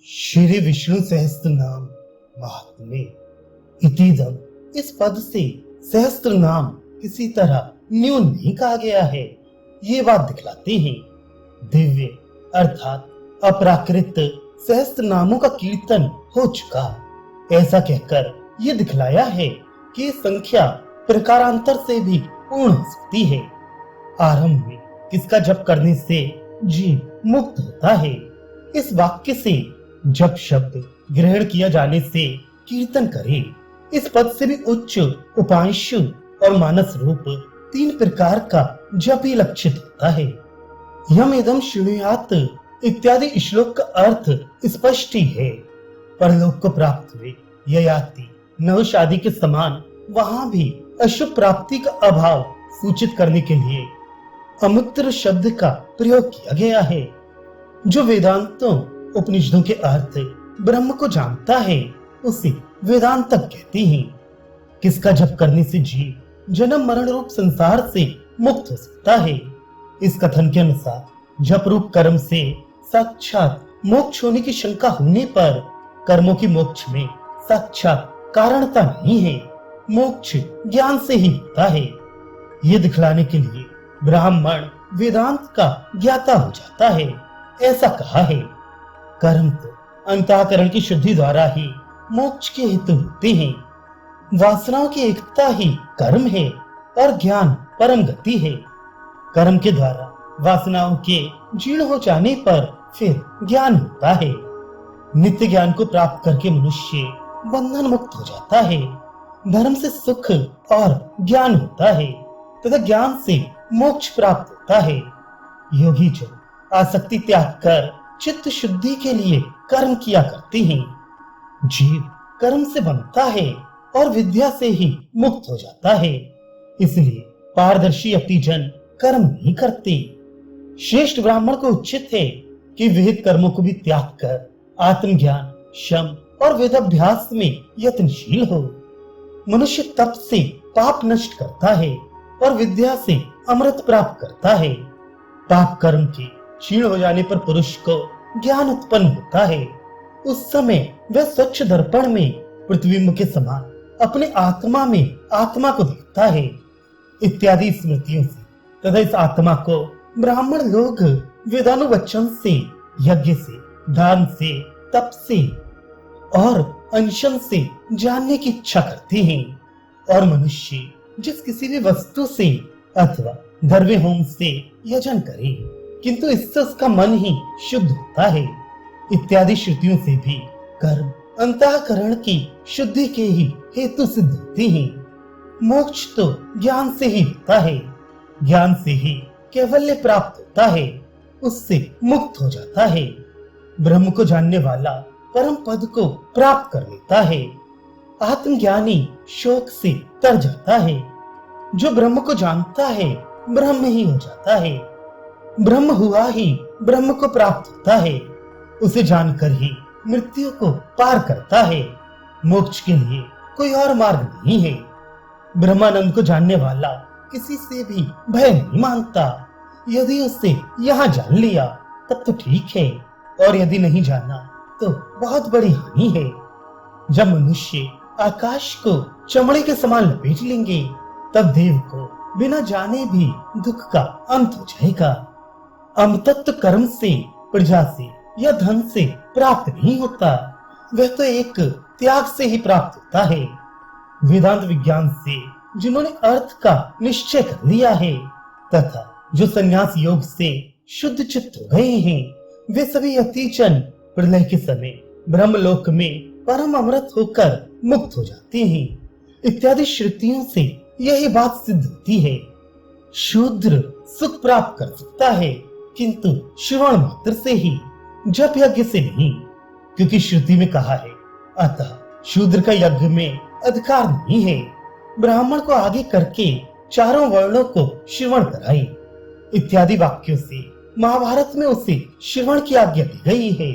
श्री विष्णु सहस्त्र नाम महात्म्य इतिदम। इस पद से सहस्त्र नाम किसी तरह न्यून नहीं कहा गया है, ये बात दिखलाते हैं। दिव्य अर्थात अपराकृत सहस्त्र नामों का कीर्तन हो चुका, ऐसा कहकर ये दिखलाया है कि संख्या प्रकारांतर से भी पूर्ण हो सकती है। आरंभ में किसका जप करने से जीव मुक्त होता है, इस वाक्य से जप शब्द ग्रहण किया जाने से कीर्तन करे। इस पद से भी उच्च उपांशु और मानस रूप तीन प्रकार का जप ही लक्षित होता है। यम इदम शृणुयात इत्यादि श्लोक का अर्थ स्पष्ट ही है। परलोक को प्राप्त हुए ययाति नहुष आदि के समान वहां भी अशुभ प्राप्ति का अभाव सूचित करने के लिए अमुत्र शब्द का प्रयोग किया गया है। जो वेदांतों उपनिषदों के अर्थ ब्रह्म को जानता है उसे वेदांत तक कहते हैं। किसका जप करने से जीव जन्म मरण रूप संसार से मुक्त हो सकता है। इस कथन के अनुसार जप रूप कर्म से साक्षात मोक्ष होने की शंका होने पर कर्मों की मोक्ष में साक्षात कारणता नहीं है, मोक्ष ज्ञान से ही होता है। ये दिखलाने के लिए ब्राह्मण वेदांत का ज्ञाता हो जाता है, ऐसा कहा है। कर्म तो अंतःकरण की शुद्धि द्वारा ही मोक्ष के हेतु होते हैं। वासनाओं की एकता ही कर्म है और ज्ञान परम गति है। कर्म के द्वारा वासनाओं के जीर्ण हो जाने पर फिर ज्ञान होता है। नित्य ज्ञान को प्राप्त करके मनुष्य बंधन मुक्त हो जाता है। धर्म से सुख और ज्ञान होता है तथा ज्ञान से मोक्ष प्राप्त होता है। योगी जन आसक्ति त्याग कर चित्त शुद्धि के लिए कर्म किया करते हैं। जीव कर्म से बनता है और विद्या से ही मुक्त हो जाता है। इसलिए पारदर्शी अतिजन कर्म नहीं करते। श्रेष्ठ ब्राह्मण को उचित है कि विहित कर्मों को भी त्याग कर आत्मज्ञान, शम और वेदाभ्यास में यत्नशील हो। मनुष्य तप से पाप नष्ट करता है और विद्या से अमृत प्राप्त करता है। पाप कर्म के क्षीण हो जाने पर पुरुष को ज्ञान उत्पन्न होता है। उस समय वह स्वच्छ दर्पण में प्रतिबिंब के समान अपने आत्मा में आत्मा को देखता है। इत्यादि स्मृतियों से तथा इस आत्मा को ब्राह्मण लोग वेदानुवचन से, यज्ञ से, दान से, तप से और अनशन से जानने की इच्छा करते हैं। और मनुष्य जिस किसी भी वस्तु से अथवा धर्म होम से यजन करे किंतु इससे उसका मन ही शुद्ध होता है। इत्यादि श्रुतियों से भी कर्म अंतःकरण की शुद्धि के ही हेतु सिद्ध होते हैं। मोक्ष तो ज्ञान से ही होता है। ज्ञान से ही कैवल्य प्राप्त होता है, उससे मुक्त हो जाता है। ब्रह्म को जानने वाला परम पद को प्राप्त कर लेता है। आत्मज्ञानी शोक से तर जाता है। जो ब्रह्म को जानता है ब्रह्म ही हो जाता है। ब्रह्म हुआ ही ब्रह्म को प्राप्त होता है। उसे जानकर ही मृत्यु को पार करता है। मोक्ष के लिए कोई और मार्ग नहीं है। ब्रह्मानंद को जानने वाला किसी से भी भय नहीं मानता। यदि उसे यहाँ जान लिया तब तो ठीक है, और यदि नहीं जाना तो बहुत बड़ी हानि है। जब मनुष्य आकाश को चमड़े के समान लपेट लेंगे तब देव को बिना जाने भी दुख का अंत हो जाएगा। अमतत्व कर्म से, प्रजा से या धन से प्राप्त नहीं होता, वह तो एक त्याग से ही प्राप्त होता है। वेदांत विज्ञान से जिन्होंने अर्थ का निश्चय कर लिया है तथा जो संन्यास योग से शुद्ध चित्त हो गए हैं, वे सभी अतिजन प्रलय के समय ब्रह्मलोक में परम अमृत होकर मुक्त हो जाते हैं। इत्यादि श्रुतियों से यही बात सिद्ध होती है। शूद्र सुख प्राप्त कर सकता है किंतु श्रवण मात्र से ही, जप यज्ञ से नहीं, क्योंकि श्रुति में कहा है अतः शूद्र का यज्ञ में अधिकार नहीं है। ब्राह्मण को आगे करके चारों वर्णों को श्रवण कराए। इत्यादि वाक्यों से महाभारत में उसे श्रवण की आज्ञा दी गई है।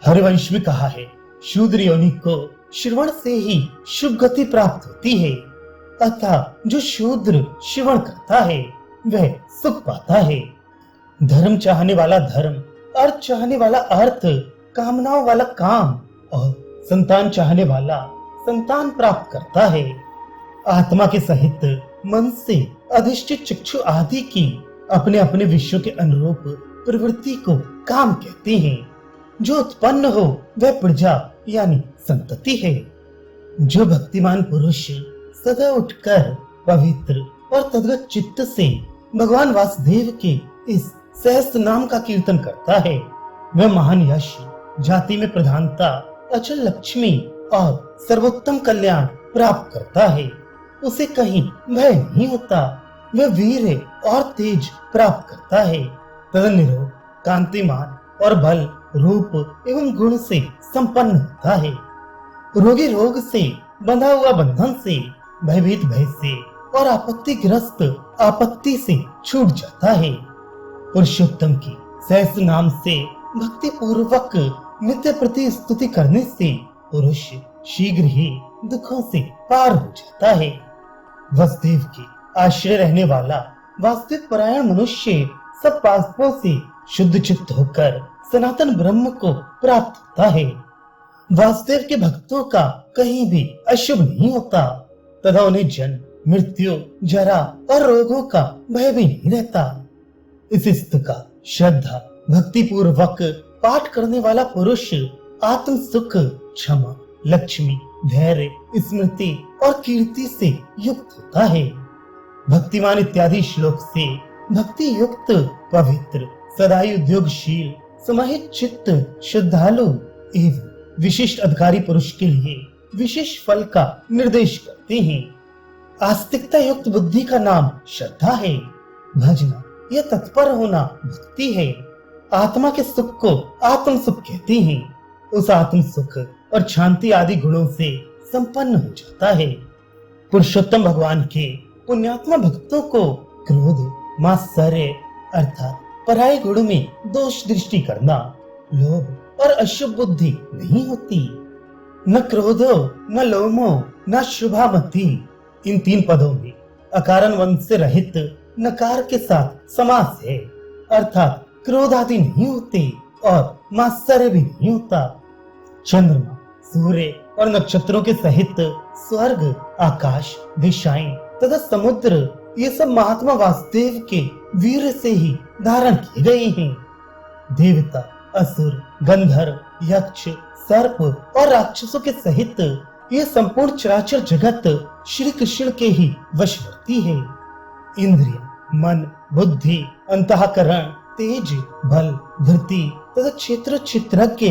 हरिवंश में कहा है शूद्र योनि को श्रवण से ही शुभ गति प्राप्त होती है। अतः जो शूद्र श्रवण करता है वह सुख पाता है। धर्म चाहने वाला धर्म, अर्थ चाहने वाला अर्थ, कामनाओं वाला काम और संतान चाहने वाला संतान प्राप्त करता है। आत्मा के सहित मन से अधिष्ठित चक्षु आदि की अपने अपने विषयों के अनुरूप प्रवृत्ति को काम कहते हैं। जो उत्पन्न हो वह प्रजा यानी संतति है। जो भक्तिमान पुरुष सदा उठकर पवित्र और तद्गत चित्त से भगवान वासुदेव के इस सहस्त्र नाम का कीर्तन करता है, वह महान यश, जाति में प्रधानता, अचल लक्ष्मी और सर्वोत्तम कल्याण प्राप्त करता है। उसे कहीं भय नहीं होता। वह वीर और तेज प्राप्त करता है तथा निरोग, कांतिमान और बल, रूप एवं गुण से संपन्न होता है। रोगी रोग से, बंधा हुआ बंधन से, भयभीत भय से और आपत्तिग्रस्त आपत्ति से छूट जाता है। पुरुषोत्तम की सहस्त्र नाम से भक्ति पूर्वक नित्य प्रति स्तुति करने से पुरुष शीघ्र ही दुखों से पार हो जाता है। वासुदेव के आश्रय रहने वाला वास्तविक परायण मनुष्य सब पापों से शुद्ध चित्त होकर सनातन ब्रह्म को प्राप्त होता है। वासुदेव के भक्तों का कहीं भी अशुभ नहीं होता तथा उन्हें जन्म, मृत्यु, जरा और रोगों का भय भी नहीं रहता। इस स्तुति का श्रद्धा भक्ति पूर्वक पाठ करने वाला पुरुष आत्म सुख, क्षमा, लक्ष्मी, धैर्य, स्मृति और कीर्ति से युक्त होता है। भक्तिमान इत्यादि श्लोक से भक्ति युक्त, पवित्र, सदाई उद्योगशील, समाहित चित्त, श्रद्धालु एवं विशिष्ट अधिकारी पुरुष के लिए विशेष फल का निर्देश करते हैं। आस्तिकता युक्त बुद्धि का नाम श्रद्धा है। भजना या तत्पर होना भक्ति है। आत्मा के सुख को आत्म सुख कहते हैं। उस आत्म सुख और शांति आदि गुणों से संपन्न हो जाता है। पुरुषोत्तम भगवान के पुण्यात्मा भक्तों को क्रोध, मात्सर्य अर्थात पराये गुण में दोष दृष्टि करना, लोभ और अशुभ बुद्धि नहीं होती। न क्रोधो, न लोमो, न शुभामति, इन तीन पदों में अकारण वंश से रहित नकार के साथ समास है, अर्थात क्रोध आदि नहीं होते और मात्सर्य भी नहीं होता। चंद्रमा, सूर्य और नक्षत्रों के सहित स्वर्ग, आकाश, दिशाएं तथा समुद्र ये सब महात्मा वासुदेव के वीर से ही धारण किए गए हैं। देवता, असुर, गंधर्व, यक्ष, सर्प और राक्षसों के सहित ये संपूर्ण चराचर जगत श्री कृष्ण के ही वशवर्ती है। इंद्रिय, मन, बुद्धि, अंतःकरण, तेज, बल, धृति तथा क्षेत्र क्षेत्रज्ञ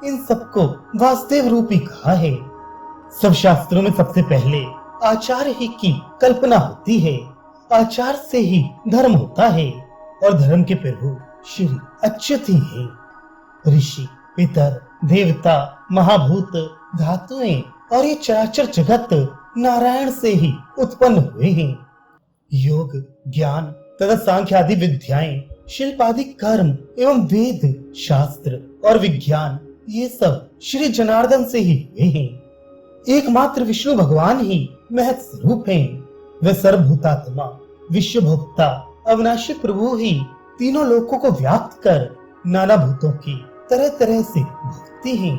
इन सबको वासुदेव रूपी कहा है। सब शास्त्रों में सबसे पहले आचार ही की कल्पना होती है। आचार से ही धर्म होता है और धर्म के प्रभु श्री अच्युत ही है। ऋषि, पितर, देवता, महाभूत, धातुएं और ये चराचर जगत नारायण से ही उत्पन्न हुए हैं। योग, ज्ञान तथा सांख्य आदि विद्याएं, शिल्प आदि कर्म एवं वेद, शास्त्र और विज्ञान ये सब श्री जनार्दन से ही हुए हैं। एकमात्र विष्णु भगवान ही महत स्वरूप हैं। वे सर्वभूतात्मा, विश्व भोक्ता, अविनाशी प्रभु ही तीनों लोकों को व्याप्त कर नाना भूतों की तरह तरह से भोगते हैं।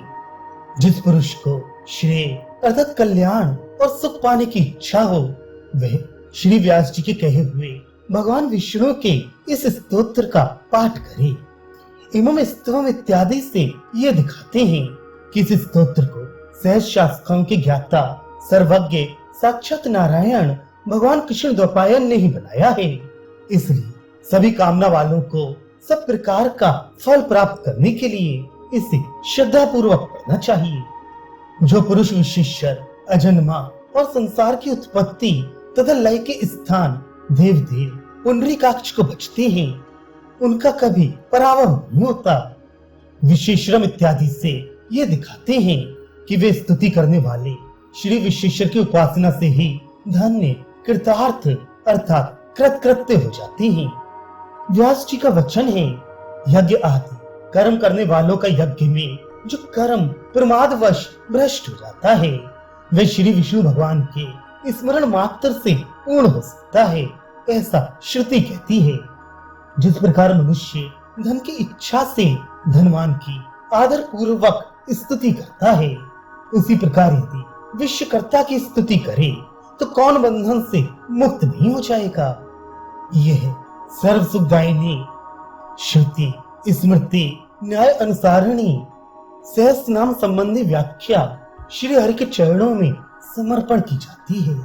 जिस पुरुष को श्रेय अर्थात कल्याण और सुख पाने की इच्छा हो वह श्री व्यास जी के कहे हुए भगवान विष्णु के इस स्तोत्र का पाठ करे। एवं स्तवम इत्यादि से ये दिखाते हैं कि इस स्तोत्र को सहज शास्त्रों के ज्ञाता, सर्वज्ञ, साक्षात नारायण भगवान कृष्ण द्वैपायन ने ही बनाया है। इसलिए सभी कामना वालों को सब प्रकार का फल प्राप्त करने के लिए इसे श्रद्धा पूर्वक पढ़ना चाहिए। जो पुरुष विशेषर, अजन्मा और संसार की उत्पत्ति तथा लय के स्थान देवदेव, पुंडरीकाक्ष को बचते हैं उनका कभी पराभव नहीं होता। विशेषरम इत्यादि से ये दिखाते हैं कि वे स्तुति करने वाले श्री विशेषर की उपासना से ही धन्य, कृतार्थ अर्थात कृतकृत्य हो जाते हैं। व्यास जी का वचन है, यज्ञ आदि कर्म करने वालों का यज्ञ में जो कर्म प्रमादवश भ्रष्ट हो जाता है वह श्री विष्णु भगवान के स्मरण मात्र से पूर्ण हो सकता है, ऐसा श्रुति कहती है। जिस प्रकार मनुष्य धन की इच्छा से धनवान की आदर पूर्वक स्तुति करता है, उसी प्रकार यदि विश्वकर्ता की स्तुति करे तो कौन बंधन से मुक्त नहीं हो जाएगा। यह सर्व सुखदायिनी, श्रुति, स्मृति, न्याय अनुसारिणी सहस्त्र नाम संबंधी व्याख्या श्री हरि के चरणों में समर्पण की जाती है।